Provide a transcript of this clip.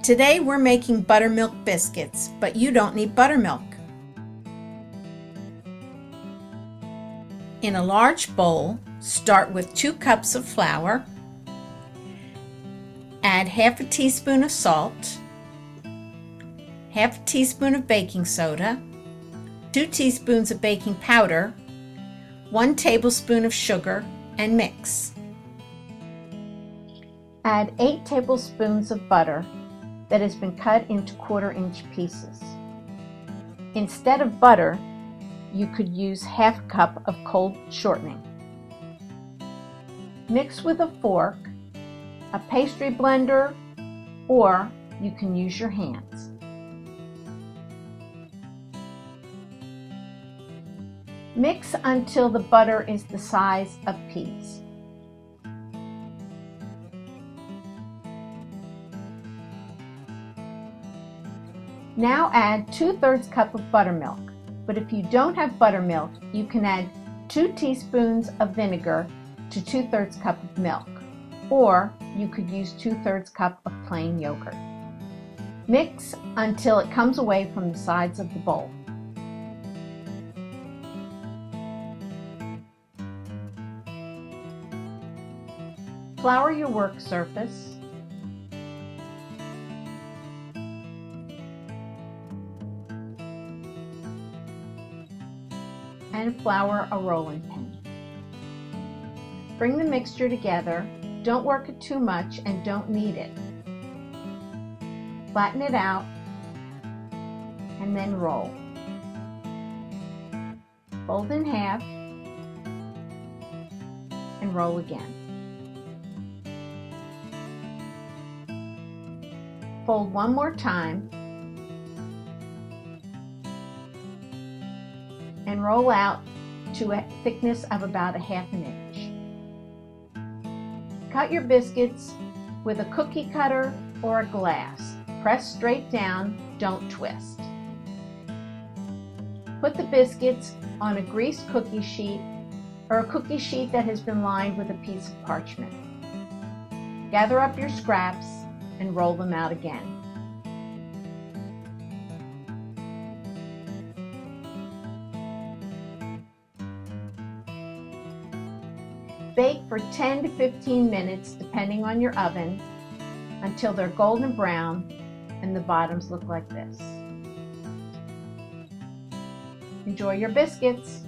Today we're making buttermilk biscuits, but you don't need buttermilk. In a large bowl, start with 2 cups of flour. Add half a teaspoon of salt, half a teaspoon of baking soda, 2 teaspoons of baking powder, 1 tablespoon of sugar, and mix. Add 8 tablespoons of butter that has been cut into 1/4-inch pieces. Instead of butter, you could use half a cup of cold shortening. Mix with a fork, a pastry blender, or you can use your hands. Mix until the butter is the size of peas. Now add 2/3 cup of buttermilk, but if you don't have buttermilk, you can add 2 teaspoons of vinegar to 2/3 cup of milk, or you could use 2/3 cup of plain yogurt. Mix until it comes away from the sides of the bowl. Flour your work surface. And flour a rolling pin. Bring the mixture together. Don't work it too much and don't knead it. Flatten it out and then roll. Fold in half and roll again. Fold one more time and roll out to a thickness of about 1/2 inch. Cut your biscuits with a cookie cutter or a glass. Press straight down, don't twist. Put the biscuits on a greased cookie sheet or a cookie sheet that has been lined with a piece of parchment. Gather up your scraps and roll them out again. Bake for 10 to 15 minutes depending on your oven until they're golden brown and the bottoms look like this. Enjoy your biscuits!